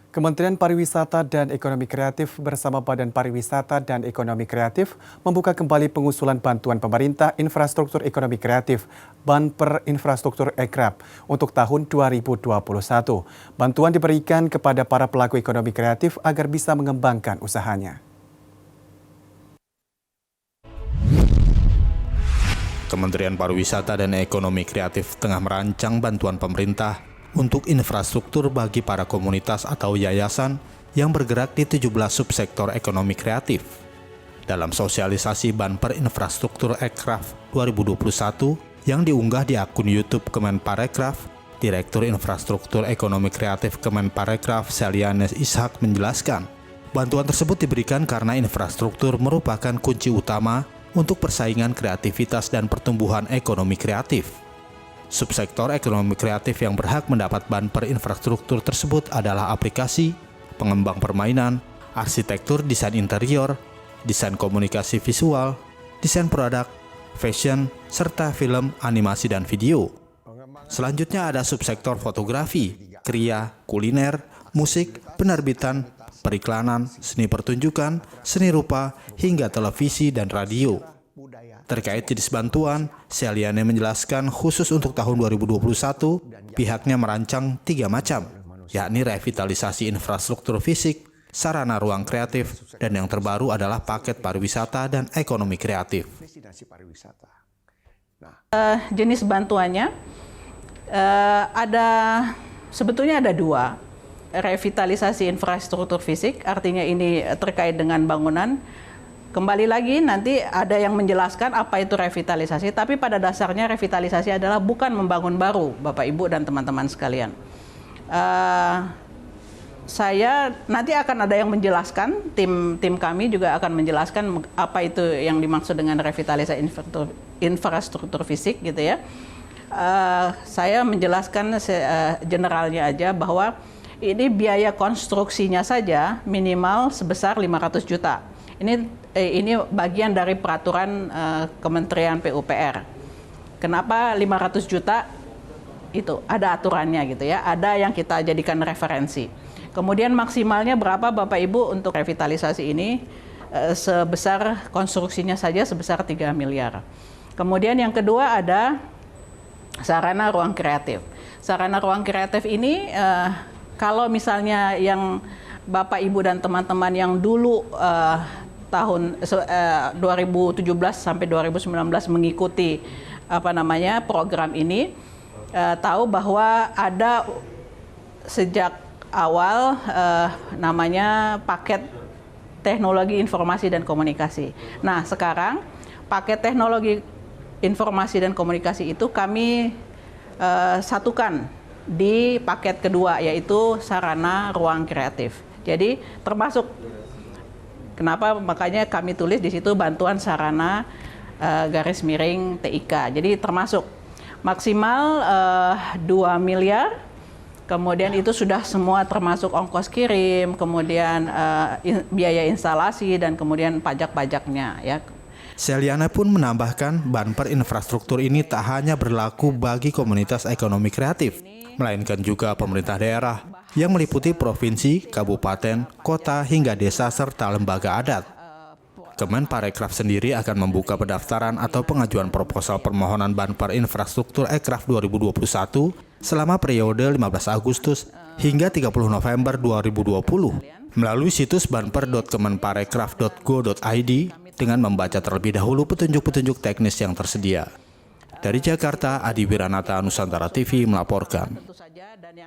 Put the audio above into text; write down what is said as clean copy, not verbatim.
Kementerian Pariwisata dan Ekonomi Kreatif bersama Badan Pariwisata dan Ekonomi Kreatif membuka kembali pengusulan bantuan pemerintah infrastruktur ekonomi kreatif (BANPER Infrastruktur Ekraf) untuk tahun 2021. Bantuan diberikan kepada para pelaku ekonomi kreatif agar bisa mengembangkan usahanya. Kementerian Pariwisata dan Ekonomi Kreatif tengah merancang bantuan pemerintah untuk infrastruktur bagi para komunitas atau yayasan yang bergerak di 17 subsektor ekonomi kreatif. Dalam sosialisasi BANPER Infrastruktur Ekraf 2021 yang diunggah di akun YouTube Kemenparekraf, Direktur Infrastruktur Ekonomi Kreatif Kemenparekraf Seliane Ishak menjelaskan, bantuan tersebut diberikan karena infrastruktur merupakan kunci utama untuk persaingan kreativitas dan pertumbuhan ekonomi kreatif. Subsektor ekonomi kreatif yang berhak mendapat BANPER infrastruktur tersebut adalah aplikasi, pengembang permainan, arsitektur desain interior, desain komunikasi visual, desain produk, fashion, serta film, animasi, dan video. Selanjutnya ada subsektor fotografi, kriya, kuliner, musik, penerbitan, periklanan, seni pertunjukan, seni rupa, hingga televisi dan radio. Terkait jenis bantuan, Seliane menjelaskan khusus untuk tahun 2021, pihaknya merancang 3 macam, yakni revitalisasi infrastruktur fisik, sarana ruang kreatif, dan yang terbaru adalah paket pariwisata dan ekonomi kreatif. Jenis bantuannya sebetulnya ada 2. Revitalisasi infrastruktur fisik, artinya ini terkait dengan bangunan. Kembali lagi nanti ada yang menjelaskan apa itu revitalisasi, tapi pada dasarnya revitalisasi adalah bukan membangun baru, Bapak Ibu dan teman-teman sekalian. Saya nanti akan ada yang menjelaskan, tim kami juga akan menjelaskan apa itu yang dimaksud dengan revitalisasi infrastruktur fisik gitu ya. Saya menjelaskan generalnya aja bahwa ini biaya konstruksinya saja minimal sebesar 500 juta. Ini bagian dari peraturan Kementerian PUPR. Kenapa 500 juta? Itu ada aturannya gitu ya. Ada yang kita jadikan referensi. Kemudian maksimalnya berapa Bapak Ibu untuk revitalisasi ini? Sebesar konstruksinya saja sebesar 3 miliar. Kemudian yang kedua ada sarana ruang kreatif. Sarana ruang kreatif ini kalau misalnya yang Bapak Ibu dan teman-teman yang dulu tahun 2017 sampai 2019 mengikuti program ini tahu bahwa ada sejak awal namanya paket teknologi informasi dan komunikasi. Nah, sekarang paket teknologi informasi dan komunikasi itu kami satukan di paket kedua, yaitu sarana ruang kreatif. Jadi termasuk kenapa makanya kami tulis di situ bantuan sarana garis miring TIK. Jadi termasuk maksimal 2 miliar. Kemudian itu sudah semua termasuk ongkos kirim, kemudian biaya instalasi dan kemudian pajak-pajaknya ya. Seliane pun menambahkan BANPER infrastruktur ini tak hanya berlaku bagi komunitas ekonomi kreatif, melainkan juga pemerintah daerah yang meliputi provinsi, kabupaten, kota, hingga desa, serta lembaga adat. Kemenparekraf sendiri akan membuka pendaftaran atau pengajuan proposal permohonan BANPER Infrastruktur Ekraf 2021 selama periode 15 Agustus hingga 30 November 2020 melalui situs banper.kemenparekraf.go.id dengan membaca terlebih dahulu petunjuk-petunjuk teknis yang tersedia. Dari Jakarta, Adi Wiranata, Nusantara TV melaporkan.